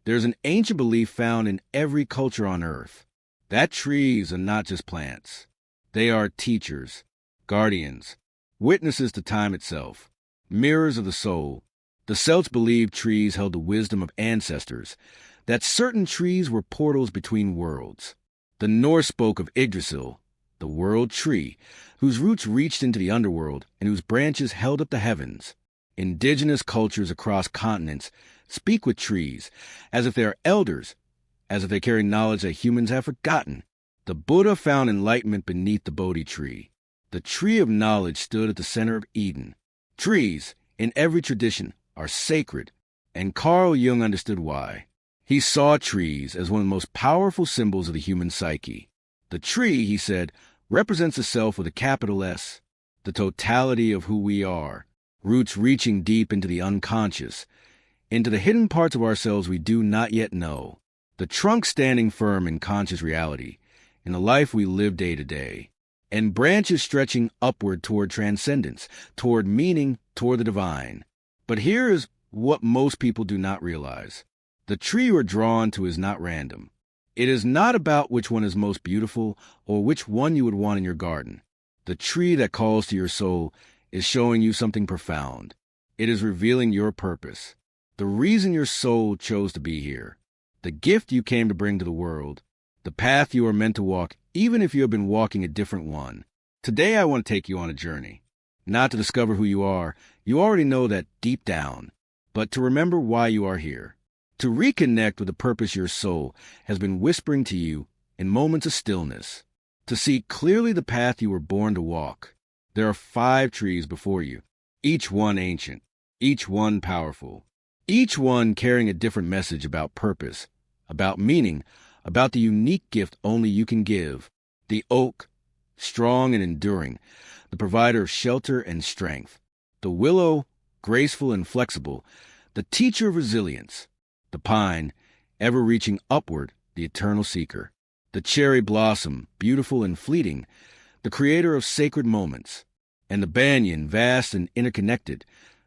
There's an ancient belief found in every culture on Earth that trees are not just plants. They are teachers, guardians, witnesses to time itself, mirrors of the soul. The Celts believed trees held the wisdom of ancestors, that certain trees were portals between worlds. The Norse spoke of Yggdrasil, the world tree, whose roots reached into the underworld and whose branches held up the heavens. Indigenous cultures across continents speak with trees as if they are elders, as if they carry knowledge that humans have forgotten. The Buddha found enlightenment beneath the Bodhi tree. The tree of knowledge stood at the center of Eden. Trees, in every tradition, are sacred, and Carl Jung understood why. He saw trees as one of the most powerful symbols of the human psyche. The tree, he said, represents the self with a capital S, the totality of who we are, roots reaching deep into the unconscious, into the hidden parts of ourselves we do not yet know, the trunk standing firm in conscious reality, in the life we live day to day, and branches stretching upward toward transcendence, toward meaning, toward the divine. But here is what most people do not realize. The tree you are drawn to is not random. It is not about which one is most beautiful or which one you would want in your garden. The tree that calls to your soul is showing you something profound. It is revealing your purpose, the reason your soul chose to be here, the gift you came to bring to the world, the path you are meant to walk, even if you have been walking a different one. Today I want to take you on a journey, not to discover who you are. You already know that deep down, but to remember why you are here, to reconnect with the purpose your soul has been whispering to you in moments of stillness, to see clearly the path you were born to walk. There are 5 trees before you, each one ancient, each one powerful, each one carrying a different message about purpose, about meaning, about the unique gift only you can give. The oak, strong and enduring, the provider of shelter and strength. The willow, graceful and flexible, the teacher of resilience. The pine, ever reaching upward, the eternal seeker. The cherry blossom, beautiful and fleeting, the creator of sacred moments. And the banyan, vast and interconnected,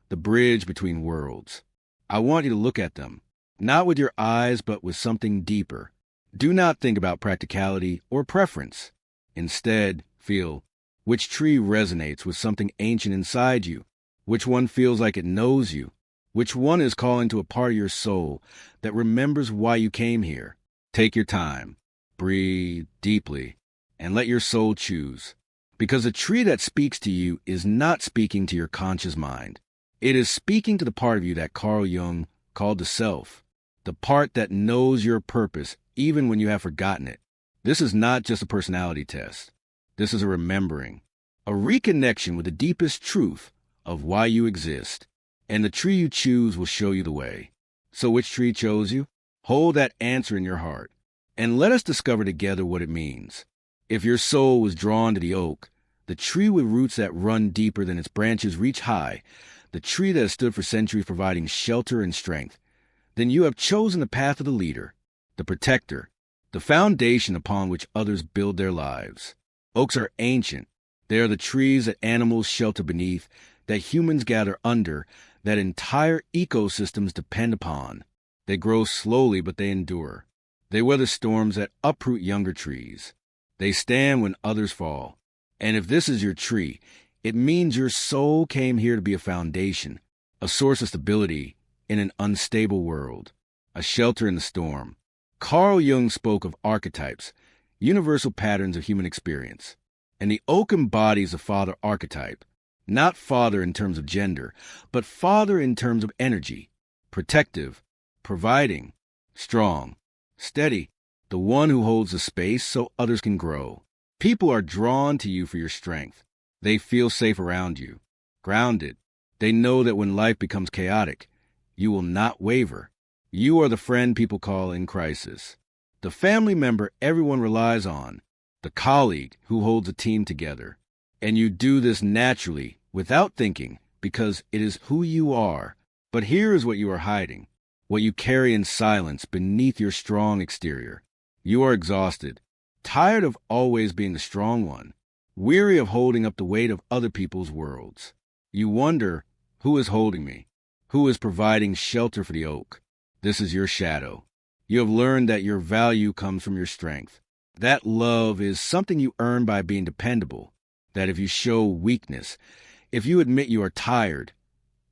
the bridge between worlds. I want you to look at them, not with your eyes, but with something deeper. Do not think about practicality or preference. Instead, feel which tree resonates with something ancient inside you, which one feels like it knows you, which one is calling to a part of your soul that remembers why you came here. Take your time, breathe deeply, and let your soul choose. Because the tree that speaks to you is not speaking to your conscious mind. It is speaking to the part of you that Carl Jung called the self, the part that knows your purpose even when you have forgotten it. This is not just a personality test. This is a remembering, a reconnection with the deepest truth of why you exist. And the tree you choose will show you the way. So which tree chose you? Hold that answer in your heart, and let us discover together what it means. If your soul was drawn to the oak, the tree with roots that run deeper than its branches reach high, the tree that has stood for centuries providing shelter and strength, then you have chosen the path of the leader, the protector, the foundation upon which others build their lives. Oaks are ancient. They are the trees that animals shelter beneath, that humans gather under, that entire ecosystems depend upon. They grow slowly, but they endure. They weather storms that uproot younger trees. They stand when others fall. And if this is your tree, it means your soul came here to be a foundation, a source of stability in an unstable world, a shelter in the storm. Carl Jung spoke of archetypes, universal patterns of human experience. And the oak embodies the father archetype, not father in terms of gender, but father in terms of energy, protective, providing, strong, steady, the one who holds the space so others can grow. People are drawn to you for your strength. They feel safe around you, grounded. They know that when life becomes chaotic, you will not waver. You are the friend people call in crisis, the family member everyone relies on, the colleague who holds a team together. And you do this naturally, without thinking, because it is who you are. But here is what you are hiding, what you carry in silence beneath your strong exterior. You are exhausted, tired of always being the strong one, weary of holding up the weight of other people's worlds. You wonder, who is holding me? Who is providing shelter for the oak? This is your shadow, You have learned that your value comes from your strength. That love is something you earn by being dependable. That if you show weakness, if you admit you are tired,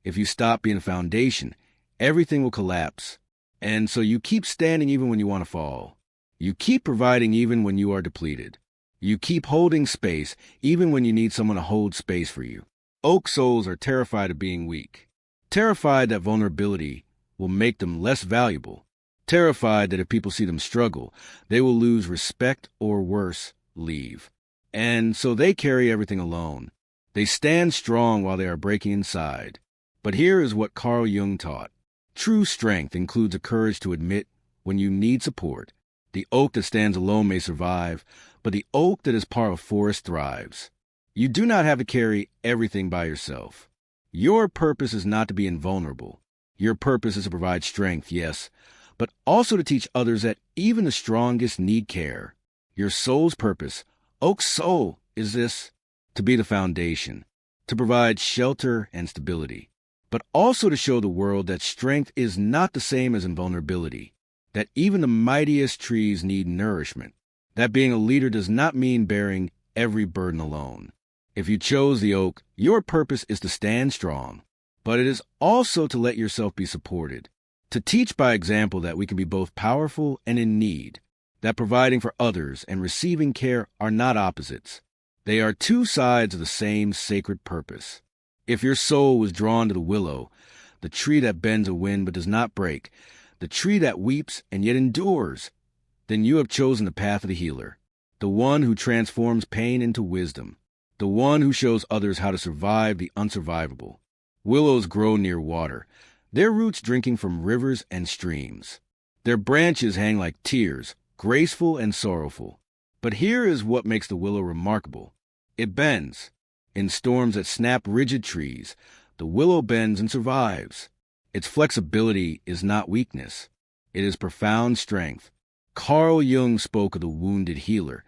if you stop being a foundation, everything will collapse. And so you keep standing even when you want to fall. You keep providing even when you are depleted. You keep holding space even when you need someone to hold space for you. Oak souls are terrified of being weak, terrified that vulnerability will make them less valuable, terrified that if people see them struggle, they will lose respect or worse, leave. And so they carry everything alone. They stand strong while they are breaking inside. But here is what Carl Jung taught. True strength includes a courage to admit when you need support. The oak that stands alone may survive, but the oak that is part of a forest thrives. You do not have to carry everything by yourself. Your purpose is not to be invulnerable. Your purpose is to provide strength, yes, but also to teach others that even the strongest need care. Your soul's purpose, oak's soul, is this: to be the foundation, to provide shelter and stability, but also to show the world that strength is not the same as invulnerability, that even the mightiest trees need nourishment, that being a leader does not mean bearing every burden alone. If you chose the oak, your purpose is to stand strong, but it is also to let yourself be supported, to teach by example that we can be both powerful and in need, that providing for others and receiving care are not opposites. They are two sides of the same sacred purpose. If your soul was drawn to the willow, the tree that bends a wind but does not break, the tree that weeps and yet endures, then you have chosen the path of the healer, the one who transforms pain into wisdom, the one who shows others how to survive the unsurvivable. Willows grow near water, their roots drinking from rivers and streams. Their branches hang like tears, graceful and sorrowful. But here is what makes the willow remarkable. It bends. In storms that snap rigid trees, the willow bends and survives. Its flexibility is not weakness. It is profound strength. Carl Jung spoke of the wounded healer,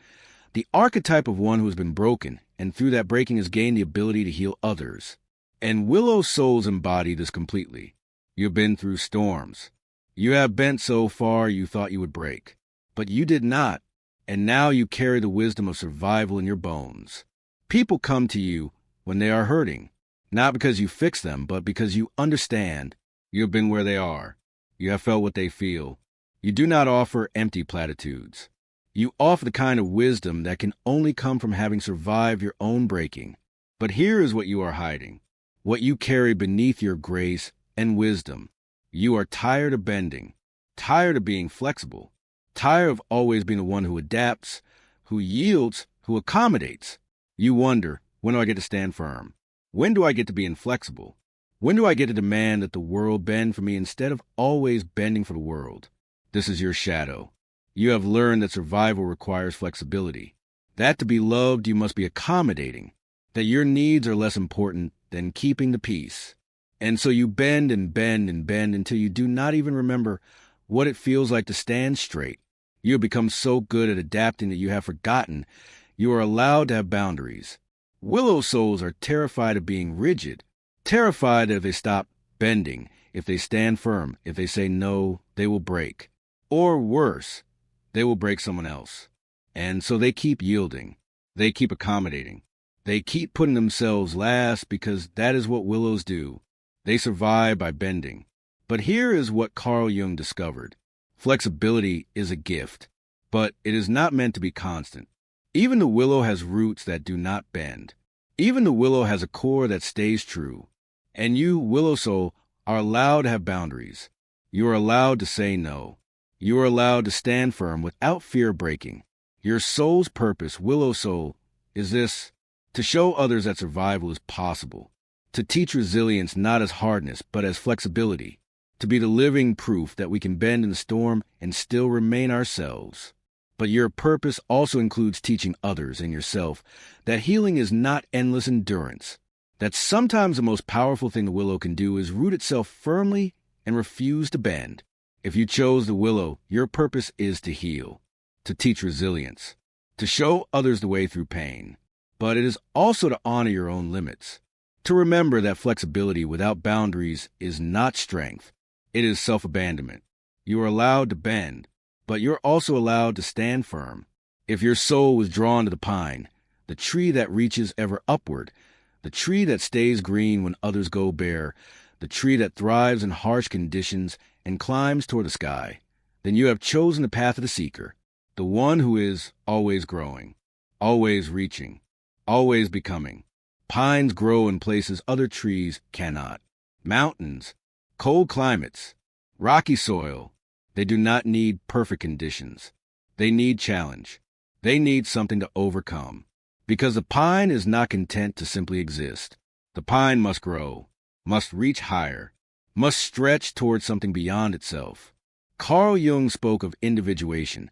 the archetype of one who has been broken, and through that breaking has gained the ability to heal others. And willow souls embody this completely. You have been through storms. You have bent so far you thought you would break, but you did not, and now you carry the wisdom of survival in your bones. People come to you when they are hurting, not because you fix them, but because you understand. You have been where they are. You have felt what they feel. You do not offer empty platitudes. You offer the kind of wisdom that can only come from having survived your own breaking. But here is what you are hiding, what you carry beneath your grace and wisdom. You are tired of bending, tired of being flexible, tired of always being the one who adapts, who yields, who accommodates. You wonder, when do I get to stand firm? When do I get to be inflexible? When do I get to demand that the world bend for me instead of always bending for the world? This is your shadow. You have learned that survival requires flexibility, that to be loved you must be accommodating, that your needs are less important than keeping the peace. And so you bend and bend and bend until you do not even remember what it feels like to stand straight. You have become so good at adapting that you have forgotten you are allowed to have boundaries. Willow souls are terrified of being rigid, terrified that if they stop bending, if they stand firm, if they say no, they will break. Or worse, they will break someone else. And so they keep yielding. They keep accommodating. They keep putting themselves last because that is what willows do. They survive by bending. But here is what Carl Jung discovered. Flexibility is a gift, but it is not meant to be constant. Even the willow has roots that do not bend. Even the willow has a core that stays true. And you, willow soul, are allowed to have boundaries. You are allowed to say no. You are allowed to stand firm without fear of breaking. Your soul's purpose, willow soul, is this: to show others that survival is possible, to teach resilience not as hardness but as flexibility, to be the living proof that we can bend in the storm and still remain ourselves. But your purpose also includes teaching others and yourself that healing is not endless endurance, that sometimes the most powerful thing the willow can do is root itself firmly and refuse to bend. If you chose the willow, your purpose is to heal, to teach resilience, to show others the way through pain. But it is also to honor your own limits, to remember that flexibility without boundaries is not strength, it is self-abandonment. You are allowed to bend, but you're also allowed to stand firm. If your soul was drawn to the pine, the tree that reaches ever upward, the tree that stays green when others go bare, the tree that thrives in harsh conditions and climbs toward the sky, then you have chosen the path of the seeker, the one who is always growing, always reaching, always becoming. Pines grow in places other trees cannot. Mountains, cold climates, rocky soil, they do not need perfect conditions. They need challenge. They need something to overcome. Because the pine is not content to simply exist. The pine must grow, must reach higher, must stretch towards something beyond itself. Carl Jung spoke of individuation,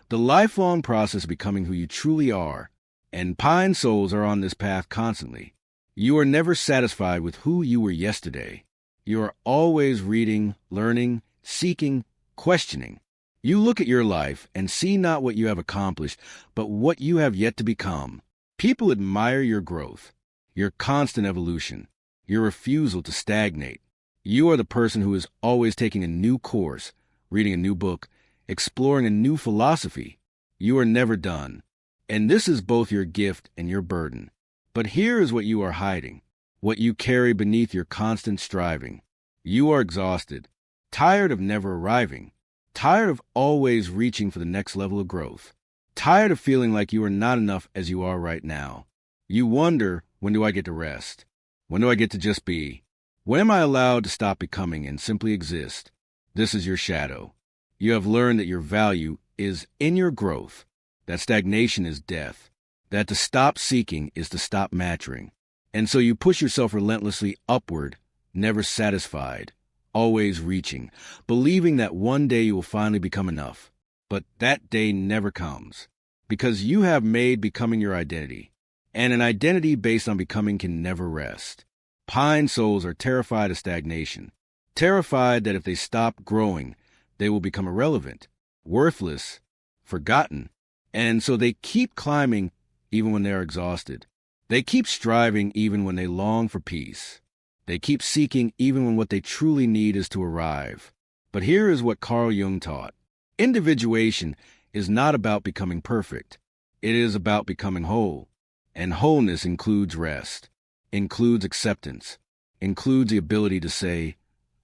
the lifelong process of becoming who you truly are, and pine souls are on this path constantly. You are never satisfied with who you were yesterday. You are always reading, learning, seeking, questioning. You look at your life and see not what you have accomplished, but what you have yet to become. People admire your growth, your constant evolution, your refusal to stagnate. You are the person who is always taking a new course, reading a new book, exploring a new philosophy. You are never done. And this is both your gift and your burden. But here is what you are hiding, what you carry beneath your constant striving. You are exhausted, tired of never arriving, tired of always reaching for the next level of growth, tired of feeling like you are not enough as you are right now. You wonder, when do I get to rest? When do I get to just be? When am I allowed to stop becoming and simply exist? This is your shadow. You have learned that your value is in your growth, that stagnation is death, that to stop seeking is to stop maturing. And so you push yourself relentlessly upward, never satisfied, always reaching, believing that one day you will finally become enough. But that day never comes, because you have made becoming your identity, and an identity based on becoming can never rest. Pine souls are terrified of stagnation, terrified that if they stop growing, they will become irrelevant, worthless, forgotten, and so they keep climbing even when they are exhausted. They keep striving even when they long for peace. They keep seeking even when what they truly need is to arrive. But here is what Carl Jung taught. Individuation is not about becoming perfect. It is about becoming whole. And wholeness includes rest, includes acceptance, includes the ability to say,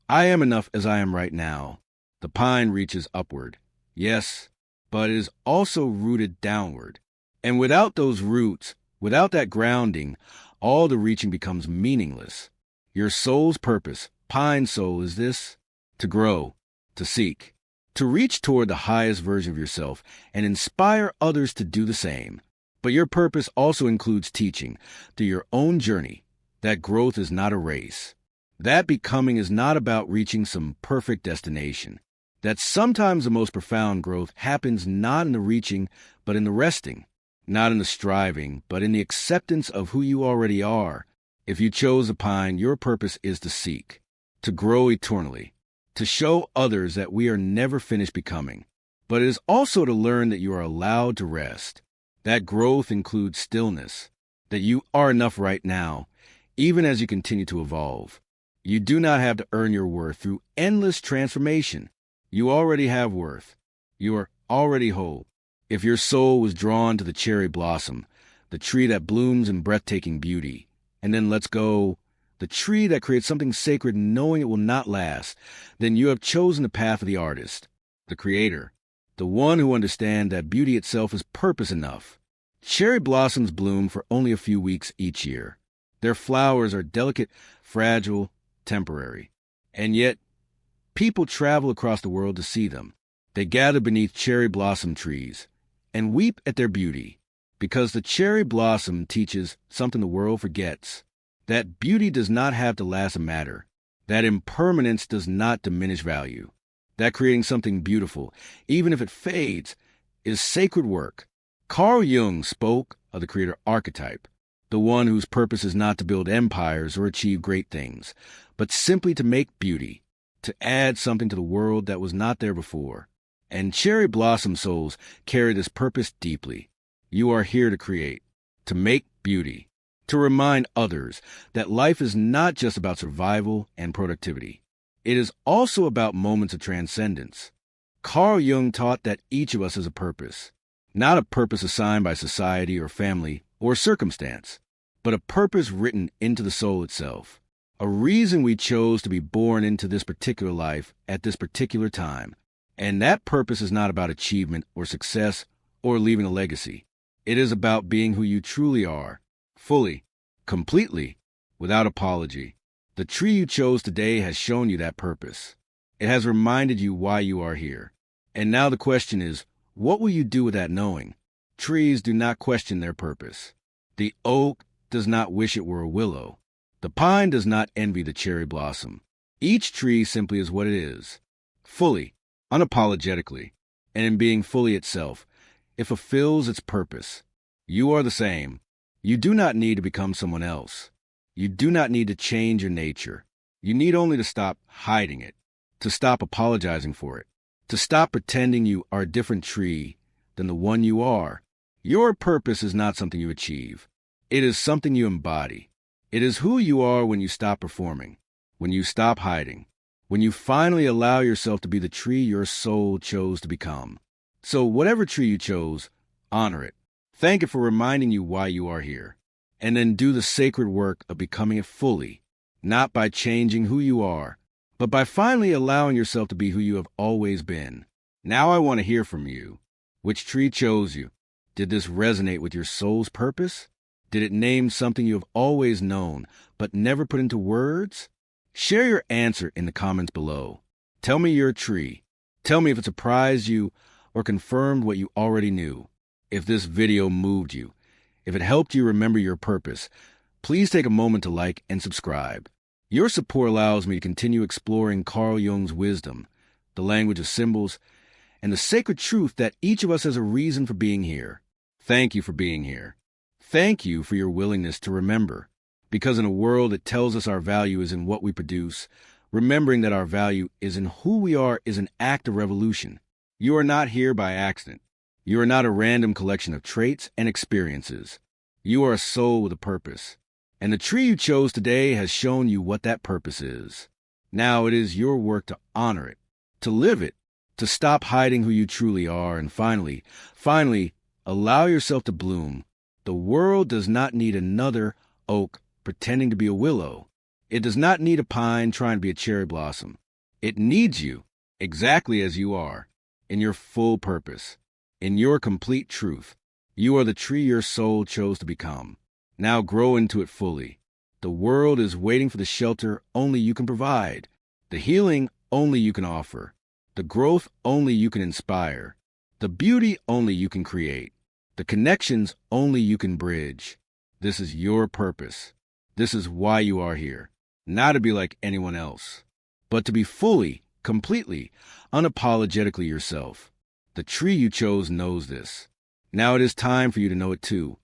I am enough as I am right now. The pine reaches upward, yes, but it is also rooted downward. And without those roots, without that grounding, all the reaching becomes meaningless. Your soul's purpose, pine soul, is this: to grow, to seek, to reach toward the highest version of yourself and inspire others to do the same. But your purpose also includes teaching, through your own journey, that growth is not a race. That becoming is not about reaching some perfect destination. That sometimes the most profound growth happens not in the reaching, but in the resting. Not in the striving, but in the acceptance of who you already are. If you chose a pine, your purpose is to seek, to grow eternally, to show others that we are never finished becoming. But it is also to learn that you are allowed to rest. That growth includes stillness, that you are enough right now, even as you continue to evolve. You do not have to earn your worth through endless transformation. You already have worth. You are already whole. If your soul was drawn to the cherry blossom, the tree that blooms in breathtaking beauty, and then lets go, the tree that creates something sacred knowing it will not last, then you have chosen the path of the artist, the creator, the one who understands that beauty itself is purpose enough. Cherry blossoms bloom for only a few weeks each year. Their flowers are delicate, fragile, temporary. And yet, people travel across the world to see them. They gather beneath cherry blossom trees and weep at their beauty, because the cherry blossom teaches something the world forgets, that beauty does not have to last a matter, that impermanence does not diminish value, that creating something beautiful, even if it fades, is sacred work. Carl Jung spoke of the creator archetype, the one whose purpose is not to build empires or achieve great things, but simply to make beauty, to add something to the world that was not there before. And cherry blossom souls carry this purpose deeply. You are here to create, to make beauty, to remind others that life is not just about survival and productivity. It is also about moments of transcendence. Carl Jung taught that each of us has a purpose, not a purpose assigned by society or family or circumstance, but a purpose written into the soul itself, a reason we chose to be born into this particular life at this particular time. And that purpose is not about achievement or success or leaving a legacy. It is about being who you truly are, fully, completely, without apology. The tree you chose today has shown you that purpose. It has reminded you why you are here. And now the question is, what will you do with that knowing? Trees do not question their purpose. The oak does not wish it were a willow. The pine does not envy the cherry blossom. Each tree simply is what it is, fully, unapologetically, and in being fully itself, it fulfills its purpose. You are the same. You do not need to become someone else. You do not need to change your nature. You need only to stop hiding it, to stop apologizing for it, to stop pretending you are a different tree than the one you are. Your purpose is not something you achieve. It is something you embody. It is who you are when you stop performing, when you stop hiding, when you finally allow yourself to be the tree your soul chose to become. So whatever tree you chose, honor it. Thank it for reminding you why you are here. And then do the sacred work of becoming it fully, not by changing who you are, but by finally allowing yourself to be who you have always been. Now I want to hear from you. Which tree chose you? Did this resonate with your soul's purpose? Did it name something you have always known, but never put into words? Share your answer in the comments below. Tell me your tree. Tell me if it surprised you or confirmed what you already knew. If this video moved you, if it helped you remember your purpose, please take a moment to like and subscribe. Your support allows me to continue exploring Carl Jung's wisdom, the language of symbols, and the sacred truth that each of us has a reason for being here. Thank you for being here. Thank you for your willingness to remember, because in a world that tells us our value is in what we produce, remembering that our value is in who we are is an act of revolution. You are not here by accident. You are not a random collection of traits and experiences. You are a soul with a purpose. And the tree you chose today has shown you what that purpose is. Now it is your work to honor it, to live it, to stop hiding who you truly are, and finally, allow yourself to bloom. The world does not need another oak pretending to be a willow. It does not need a pine trying to be a cherry blossom. It needs you, exactly as you are, in your full purpose, in your complete truth. You are the tree your soul chose to become. Now grow into it fully. The world is waiting for the shelter only you can provide, the healing only you can offer, the growth only you can inspire, the beauty only you can create, the connections only you can bridge. This is your purpose. This is why you are here. Not to be like anyone else, but to be fully, completely, unapologetically yourself. The tree you chose knows this. Now it is time for you to know it too.